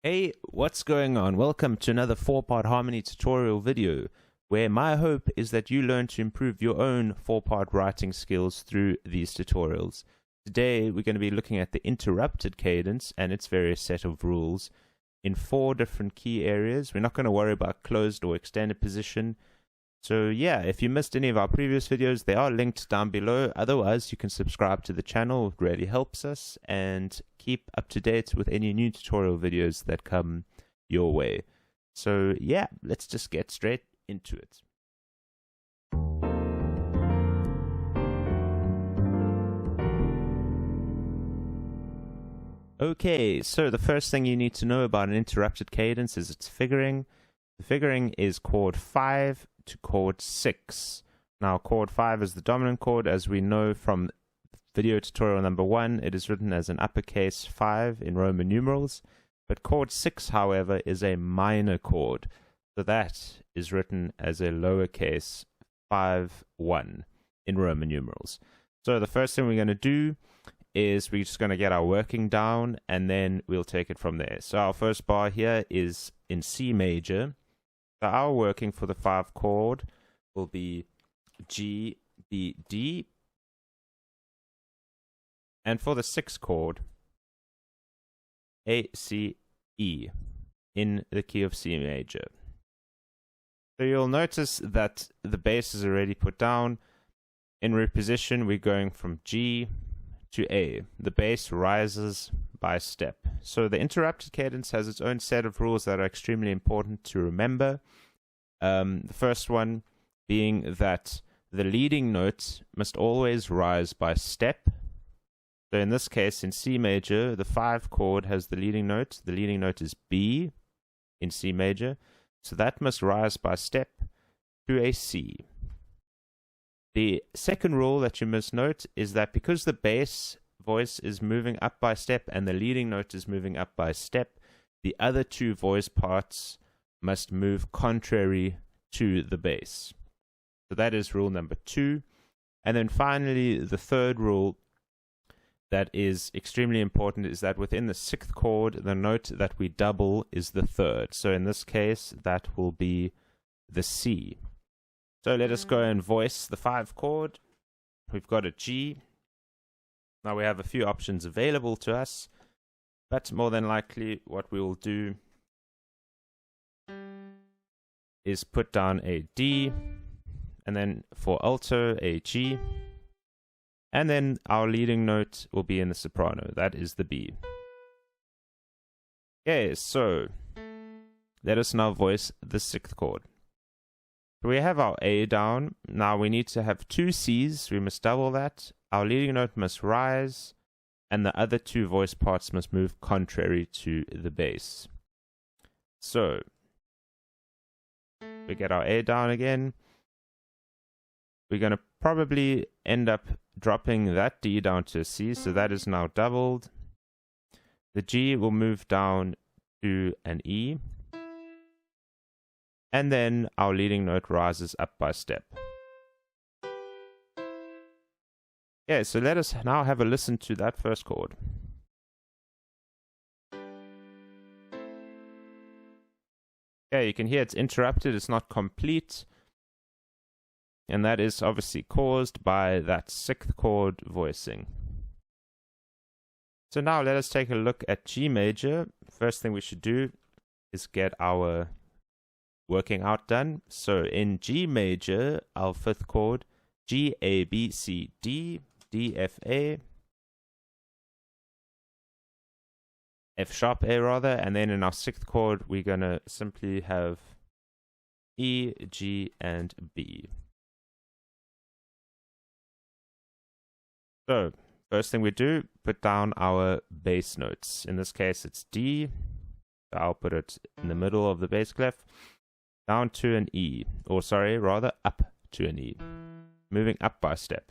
Hey, what's going on? Welcome to another 4-part harmony tutorial video, where my hope is that you learn to improve your own 4-part writing skills through these tutorials. Today, we're going to be looking at the interrupted cadence and its various set of rules in 4 different key areas. We're not going to worry about closed or extended position. So yeah, if you missed any of our previous videos, they are linked down below. Otherwise, you can subscribe to the channel. It really helps us, and keep up to date with any new tutorial videos that come your way. So yeah, let's just get straight into it. Okay, so the first thing you need to know about an interrupted cadence is its figuring. The figuring is chord 5 to chord 6. Now, chord 5 is the dominant chord. As we know from video tutorial number 1, it is written as an uppercase 5 in Roman numerals. But chord 6, however, is a minor chord. So that is written as a lowercase 5-1 in Roman numerals. So the first thing we're going to do is we're just going to get our working down, and then we'll take it from there. So our first bar here is in C major. So our working for the 5 chord will be G, B, D. And for the 6 chord, A, C, E in the key of C major. So you'll notice that the bass is already put down. In reposition, we're going from G to A. The bass rises by step. So the interrupted cadence has its own set of rules that are extremely important to remember. The first one being that the leading note must always rise by step. So in this case, in C major, the 5 chord has the leading note. The leading note is B in C major. So that must rise by step to a C. The second rule that you must note is that because the bass voice is moving up by step and the leading note is moving up by step, the other 2 voice parts must move contrary to the bass. So that is rule number 2. And then finally, the third rule that is extremely important is that within the 6th chord, the note that we double is the 3rd. So in this case, that will be the C. So let us go and voice the 5 chord. We've got a G. Now we have a few options available to us, but more than likely what we will do is put down a D, and then for alto a G, and then our leading note will be in the soprano. That is the B. Okay, so let us now voice the 6th chord. So we have our A down. Now we need to have 2 C's. We must double that. Our leading note must rise, and the other 2 voice parts must move contrary to the bass. So we get our A down again. We're going to probably end up dropping that D down to a C, so that is now doubled. The G will move down to an E. And then our leading note rises up by step. Yeah, so let us now have a listen to that first chord. Yeah, you can hear it's interrupted, it's not complete. And that is obviously caused by that 6th chord voicing. So now let us take a look at G major. First thing we should do is get our working out done. So in G major, our 5th chord, G, A, B, C, D, D, F, A, F sharp A rather, and then in our 6th chord, we're going to simply have E, G, and B. So first thing we do, put down our bass notes. In this case, it's D. So I'll put it in the middle of the bass clef. Down to an E, or sorry, rather up to an E, moving up by step.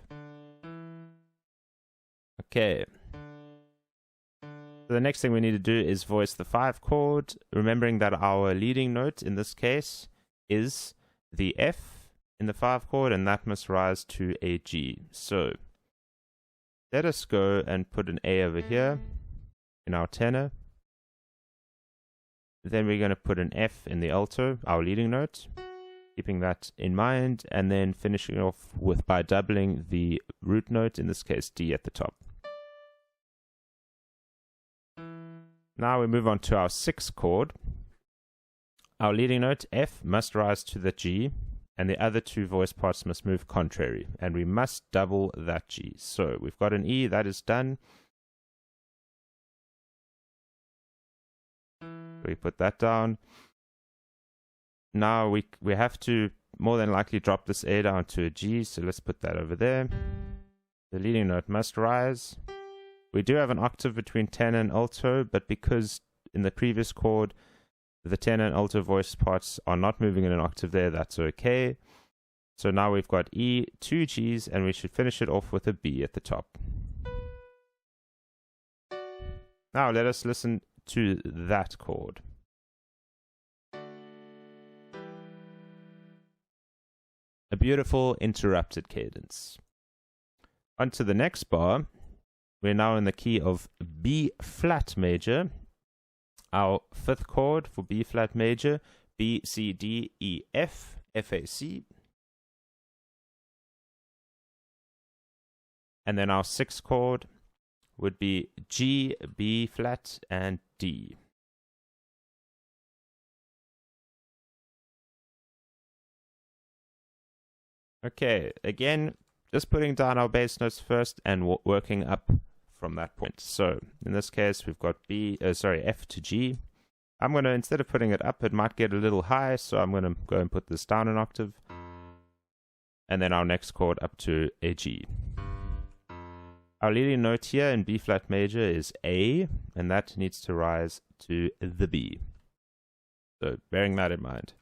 Okay. So the next thing we need to do is voice the 5 chord, remembering that our leading note in this case is the F in the 5 chord, and that must rise to a G. So let us go and put an A over here in our tenor. Then we're going to put an F in the alto, our leading note, keeping that in mind, and then finishing off with by doubling the root note, in this case D at the top. Now we move on to our sixth chord. Our leading note F must rise to the G, and the other two voice parts must move contrary, and we must double that G. So we've got an E, that is done. We put that down. Now we have to more than likely drop this A down to a G, so let's put that over there. The leading note must rise. We do have an octave between tenor and alto, but because in the previous chord the tenor and alto voice parts are not moving in an octave there, that's okay. So now we've got E, two Gs, and we should finish it off with a B at the top. Now let us listen to that chord. A beautiful interrupted cadence. On to the next bar. We're now in the key of B flat major. Our fifth chord for B flat major, B, C, D, E, F, F, A, C. And then our sixth chord would be G, B flat, and D. Okay, again, just putting down our bass notes first and working up from that point. So in this case, we've got F to G. I'm going to, instead of putting it up, it might get a little high, so I'm going to go and put this down an octave. And then our next chord up to a G. Our leading note here in B flat major is A, and that needs to rise to the B. So bearing that in mind.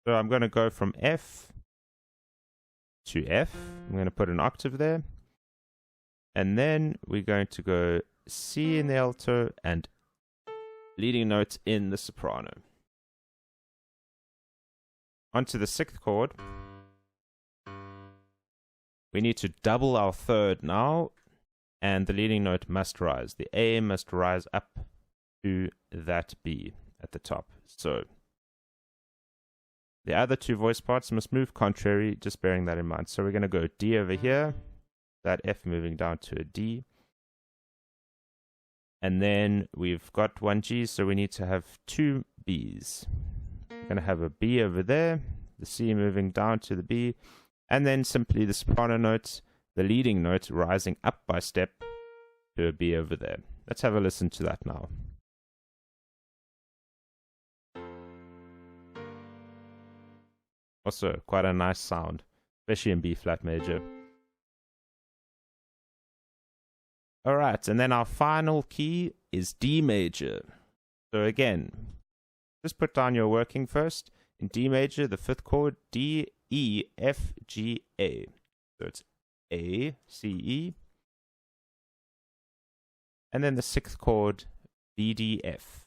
So I'm going to go from F to F. I'm going to put an octave there. And then we're going to go C in the alto and leading note in the soprano. Onto the sixth chord. We need to double our third now, and the leading note must rise. The A must rise up to that B at the top. So the other two voice parts must move contrary, just bearing that in mind. So we're going to go D over here, that F moving down to a D. And then we've got one G, so we need to have two Bs. We're going to have a B over there, the C moving down to the B, and then simply the soprano note, the leading note, rising up by step to a B over there. Let's have a listen to that now. Also, quite a nice sound, especially in B flat major. Alright, and then our final key is D major. So again, just put down your working first. In D major, the fifth chord, D, E, F, G, A. So it's A, C, E. And then the sixth chord, B, D, F.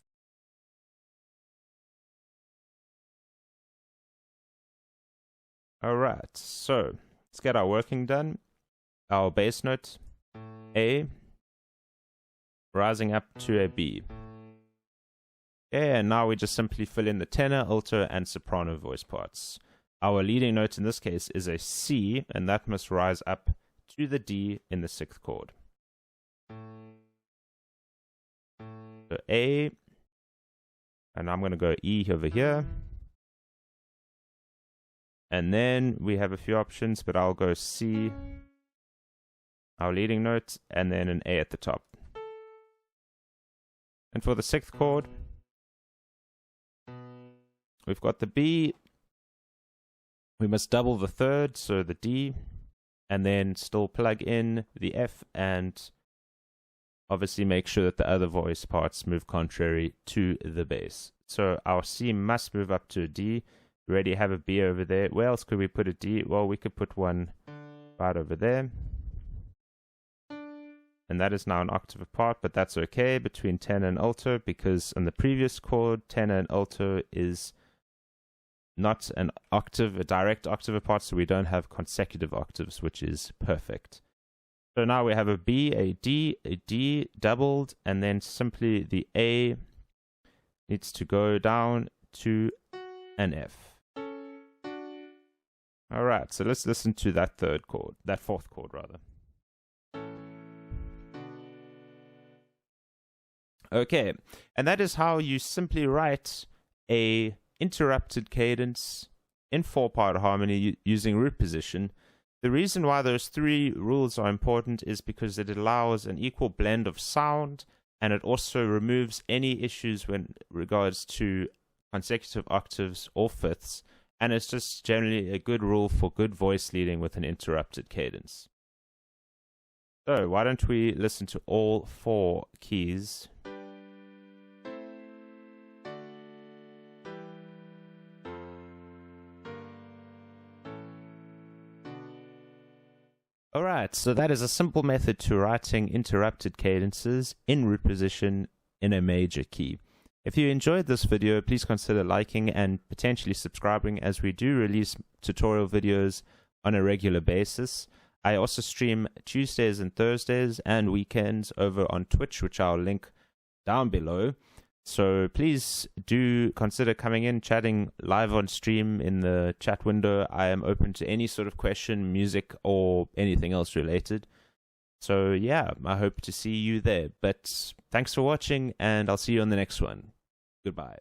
Alright, so let's get our working done. Our bass note, A, rising up to a B. Okay, and now we just simply fill in the tenor, alto, and soprano voice parts. Our leading note in this case is a C, and that must rise up to the D in the sixth chord. So A, and I'm going to go E over here. And then we have a few options, but I'll go C, our leading note, and then an A at the top. And for the sixth chord, we've got the B. We must double the third, so the D, and then still plug in the F, and obviously make sure that the other voice parts move contrary to the bass. So our C must move up to a D. We already have a B over there. Where else could we put a D? Well, we could put one right over there. And that is now an octave apart, but that's okay between tenor and alto, because on the previous chord, tenor and alto is not an octave, a direct octave apart, so we don't have consecutive octaves, which is perfect. So now we have a B, a D doubled, and then simply the A needs to go down to an F. All right, so let's listen to that fourth chord rather. Okay, and that is how you simply write a interrupted cadence in 4-part harmony using root position. The reason why those 3 rules are important is because it allows an equal blend of sound, and it also removes any issues when regards to consecutive octaves or fifths, and it's just generally a good rule for good voice leading with an interrupted cadence. So why don't we listen to all 4 keys? Alright, so that is a simple method to writing interrupted cadences in root position in a major key. If you enjoyed this video, please consider liking and potentially subscribing, as we do release tutorial videos on a regular basis. I also stream Tuesdays and Thursdays and weekends over on Twitch, which I'll link down below. So please do consider coming in, chatting live on stream in the chat window. I am open to any sort of question, music, or anything else related. So yeah, I hope to see you there. But thanks for watching, and I'll see you on the next one. Goodbye.